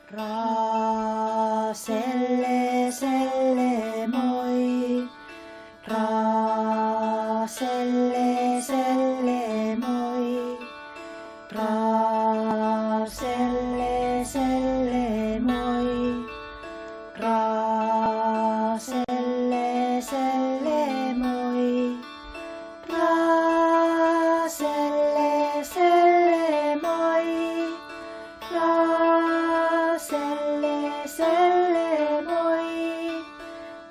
Ra selle selle moi. Ra selle selle moi. Ra selle selle moi. Ra selle selle moi. Ra selle selle moi. Ra selle selle moi.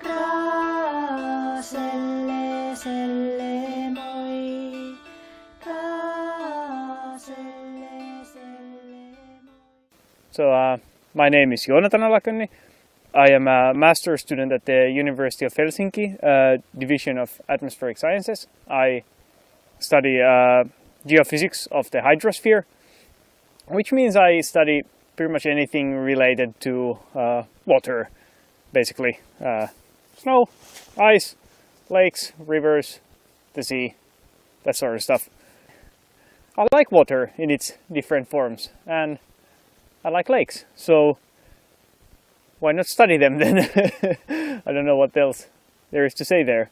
Ra selle selle moi. Ra selle selle moi. So my name is Joonatan Alakonni. I am a master's student at the University of Helsinki, Division of Atmospheric Sciences. I study geophysics of the hydrosphere, which means I study pretty much anything related to water, basically. Snow, ice, lakes, rivers, the sea, that sort of stuff. I like water in its different forms, and I like lakes, so why not study them then? I don't know what else there is to say there.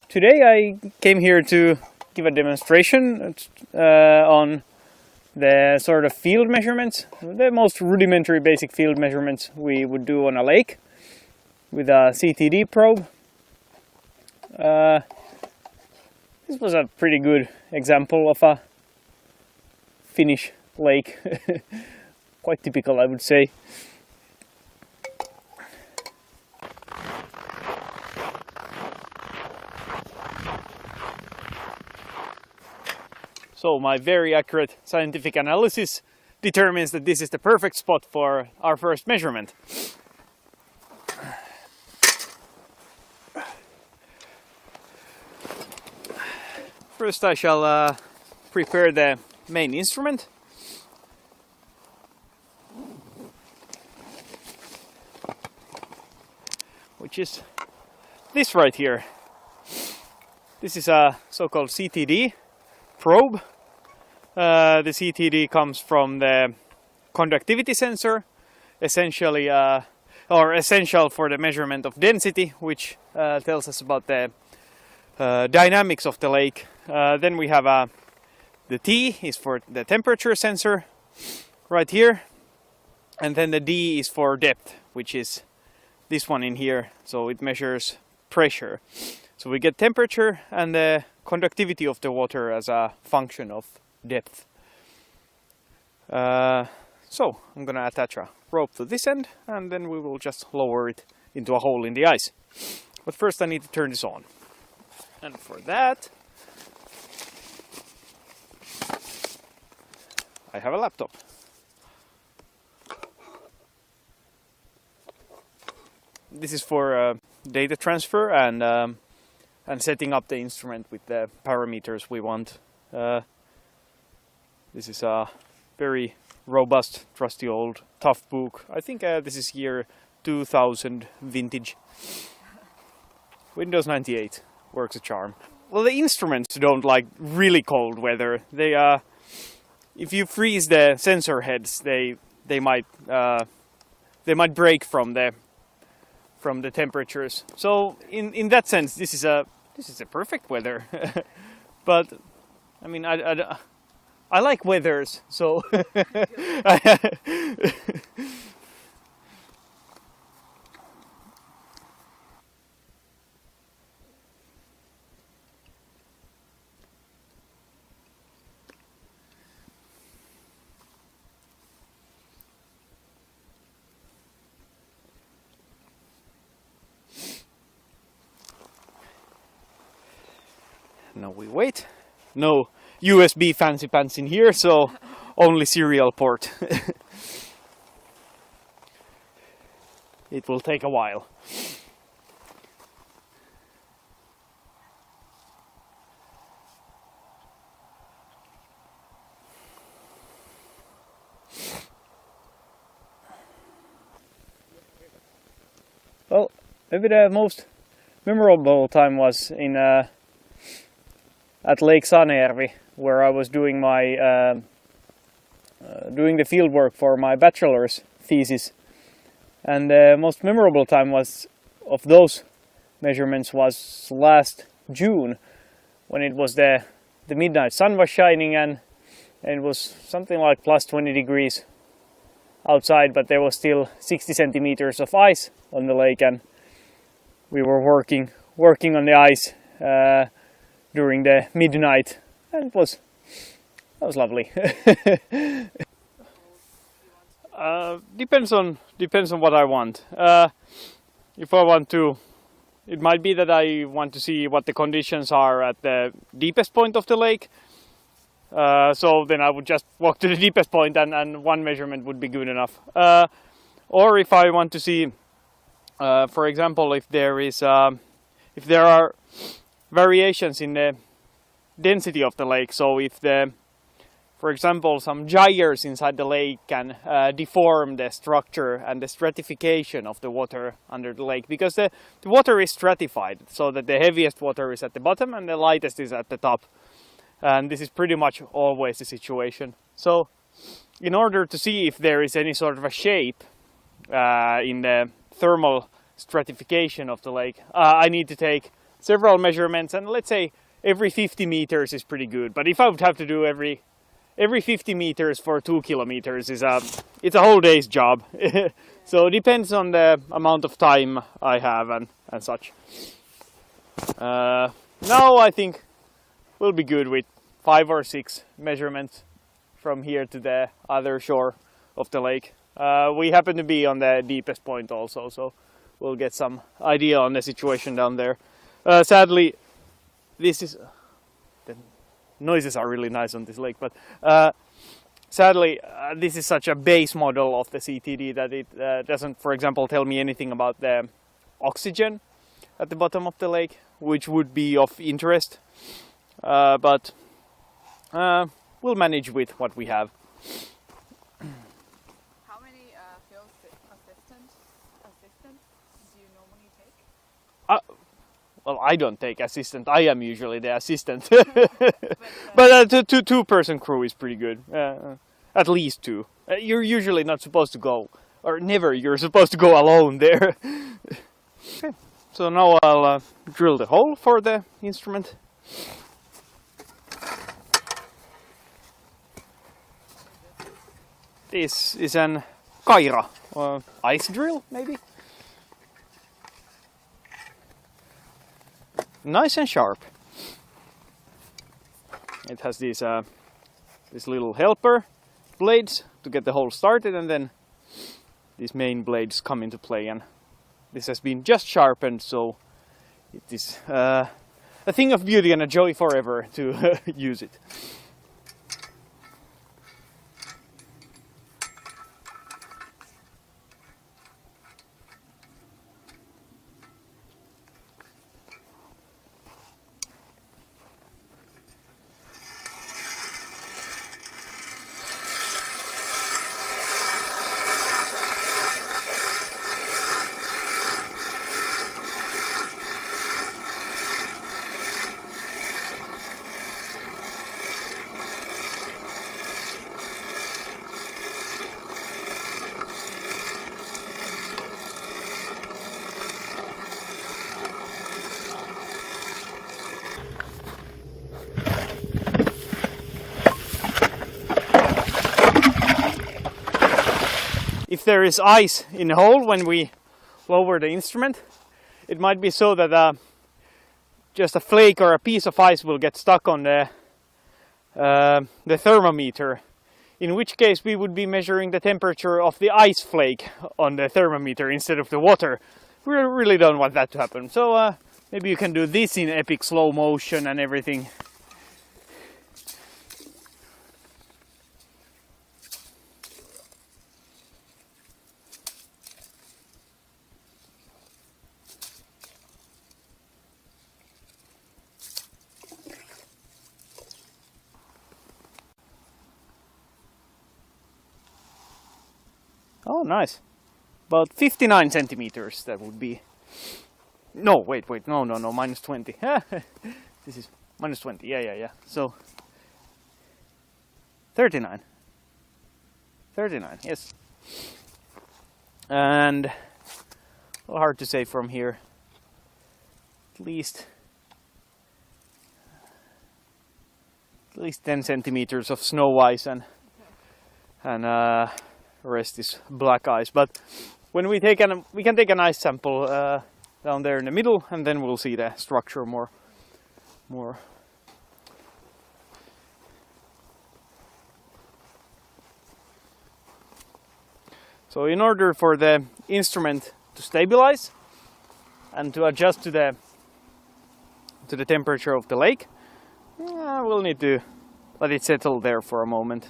Today I came here to give a demonstration on the sort of field measurements, the most rudimentary basic field measurements we would do on a lake with a CTD probe. This was a pretty good example of a Finnish lake, quite typical I would say. So my very accurate scientific analysis determines that this is the perfect spot for our first measurement. First I shall prepare the main instrument. Which is this right here. This is a so-called CTD probe. The CTD comes from the conductivity sensor, essentially or essential for the measurement of density, which tells us about the dynamics of the lake. Then we have the T is for the temperature sensor right here, and then the D is for depth, which is this one in here, so it measures pressure. So we get temperature and the conductivity of the water as a function of depth. So I'm gonna attach a rope to this end and then we will just lower it into a hole in the ice. But first I need to turn this on. And for that I have a laptop. This is for data transfer and setting up the instrument with the parameters we want. This is a very robust, trusty old tough book. I think this is year 2000 vintage. Windows 98 works a charm. Well, the instruments don't like really cold weather. They if you freeze the sensor heads, they might break from the temperatures. So in that sense, this is a perfect weather. But I mean, I like weathers, so now we wait. No USB fancy pants in here, so only serial port. It will take a while. Well, maybe the most memorable time was in at Lake Sanejärvi, where I was doing my doing the field work for my bachelor's thesis. And the most memorable time was of those measurements was last June, when it was the midnight sun was shining and it was something like plus 20 degrees outside, but there was still 60 centimeters of ice on the lake, and we were working on the ice during the midnight, and that was lovely. Depends on what I want. If I want to, it might be that I want to see what the conditions are at the deepest point of the lake. So then I would just walk to the deepest point, and one measurement would be good enough. Or if I want to see, for example, if there are variations in the density of the lake. So if for example, some gyres inside the lake can deform the structure and the stratification of the water under the lake, because the water is stratified, so that the heaviest water is at the bottom and the lightest is at the top. And this is pretty much always the situation. So in order to see if there is any sort of a shape in the thermal stratification of the lake, I need to take several measurements, and let's say every 50 meters is pretty good. But if I would have to do every 50 meters for 2 kilometers, it's a whole day's job. So it depends on the amount of time I have and such. Now I think we'll be good with 5 or 6 measurements from here to the other shore of the lake. We happen to be on the deepest point also, so we'll get some idea on the situation down there. Sadly, the noises are really nice on this lake, but sadly this is such a base model of the CTD that it doesn't, for example, tell me anything about the oxygen at the bottom of the lake, which would be of interest. But we'll manage with what we have. How many field assistants do you normally take? Well, I don't take assistant. I am usually the assistant. But a two-person crew is pretty good. At least 2. You're usually not supposed to go, or never you're supposed to go alone there. Okay. So now I'll drill the hole for the instrument. This is an kaira, ice drill maybe. Nice and sharp. It has these little helper blades to get the hole started, and then these main blades come into play, and this has been just sharpened, so it is a thing of beauty and a joy forever to use it. If there is ice in the hole when we lower the instrument, it might be so that just a flake or a piece of ice will get stuck on the thermometer, in which case we would be measuring the temperature of the ice flake on the thermometer instead of the water. We really don't want that to happen, so maybe you can do this in epic slow motion and everything. Oh, nice. About 59 centimeters, that would be. No, wait, no, minus 20. This is minus 20, yeah. So, 39. 39, yes. And, well, hard to say from here. At least 10 centimeters of snow ice and the rest is black ice. But when we can take an ice sample down there in the middle, and then we'll see the structure more. So in order for the instrument to stabilize and to adjust to the temperature of the lake, we'll need to let it settle there for a moment.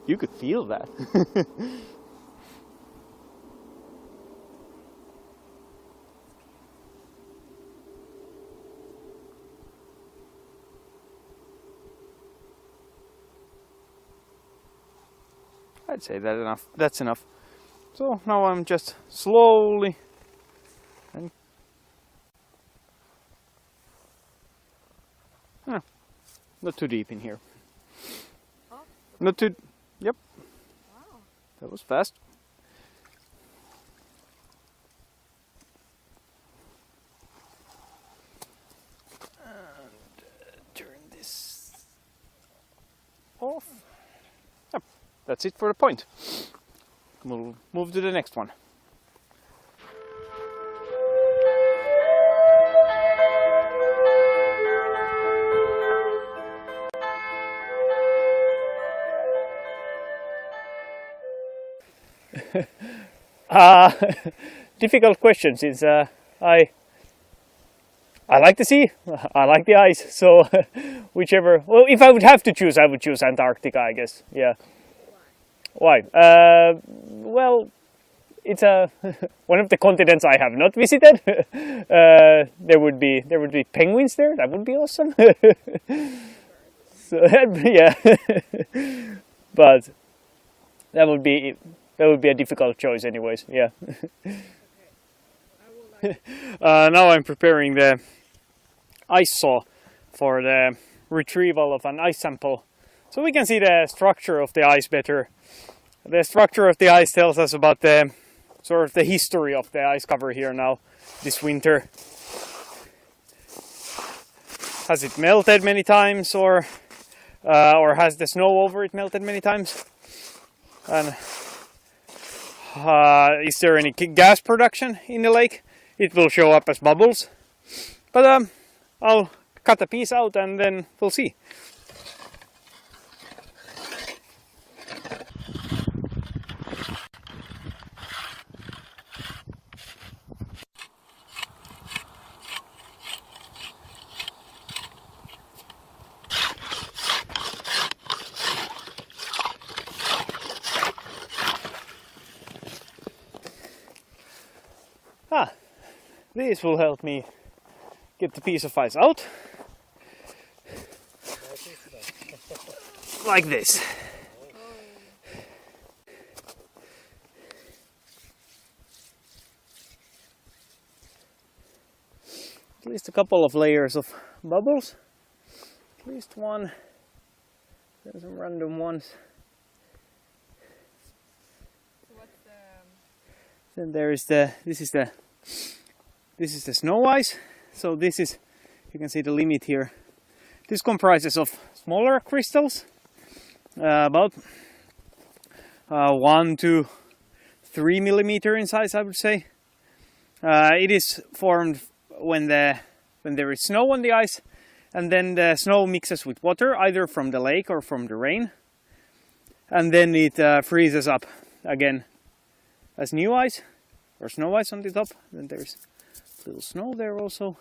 You could feel that. I'd say that's enough. So now I'm just slowly and not too deep in here. Oh. Not too. Yep. Wow. That was fast. And turn this off. Yep. That's it for the point. We'll move to the next one. Difficult question, since I like the sea, I like the ice, so whichever. Well, if I would have to choose, I would choose Antarctica, I guess. Yeah. Why? Well, it's one of the continents I have not visited. There would be penguins there. That would be awesome. So yeah, but that would be a difficult choice, anyways. Yeah. Now I'm preparing the ice saw for the retrieval of an ice sample, so we can see the structure of the ice better. The structure of the ice tells us about the sort of the history of the ice cover here now this winter. Has it melted many times, or has the snow over it melted many times? And is there any gas production in the lake? It will show up as bubbles. But I'll cut a piece out and then we'll see. This will help me get the piece of ice out. Like this. At least a couple of layers of bubbles. At least one. Then some random ones. So what's the... Then there is this is the snow ice. So this is, you can see the limit here. This comprises of smaller crystals, about 1 to 3 millimeter in size, I would say. It is formed when there is snow on the ice, and then the snow mixes with water, either from the lake or from the rain, and then it freezes up again as new ice, or snow ice on the top. Then there's little snow there also.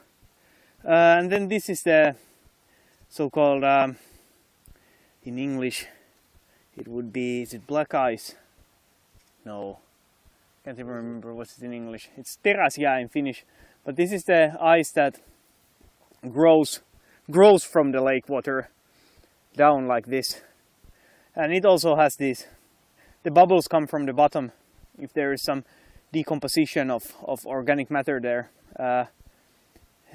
And then this is the so-called, in English, it would be, is it black ice? No, can't even remember what's it in English. It's teräsjää in Finnish, but this is the ice that grows from the lake water down like this. And it also has these, the bubbles come from the bottom if there is some decomposition of organic matter there.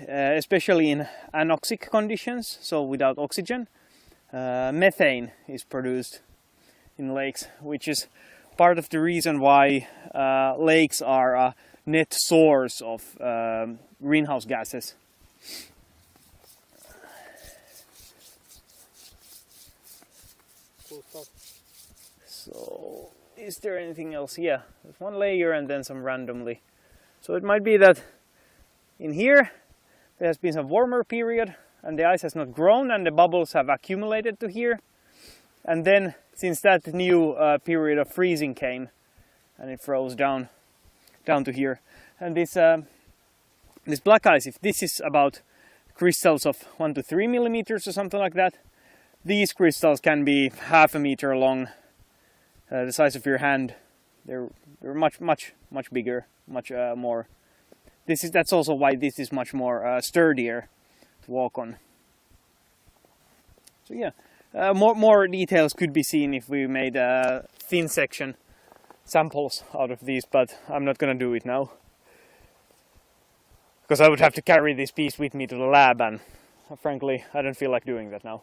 Especially in anoxic conditions, so without oxygen, methane is produced in lakes, which is part of the reason why lakes are a net source of greenhouse gases. Cool stuff. So, is there anything else? Yeah, there's one layer and then some randomly. So it might be that in here there has been some warmer period and the ice has not grown and the bubbles have accumulated to here. And then since that new period of freezing came and it froze down to here. And this black ice, if this is about crystals of 1 to 3 millimeters or something like that, these crystals can be 1/2 meter long, the size of your hand. They're much bigger, much more. That's also why this is much more sturdier to walk on. So yeah, more details could be seen if we made thin section samples out of these, but I'm not gonna do it now because I would have to carry this piece with me to the lab, and frankly, I don't feel like doing that now.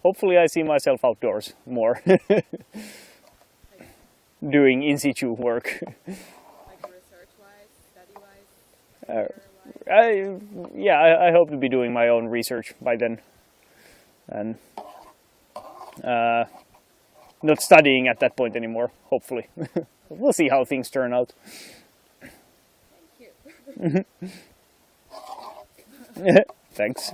Hopefully I see myself outdoors more, doing in situ work. Like research-wise, study-wise, I hope to be doing my own research by then, and not studying at that point anymore, hopefully. We'll see how things turn out. Thank you. Thanks.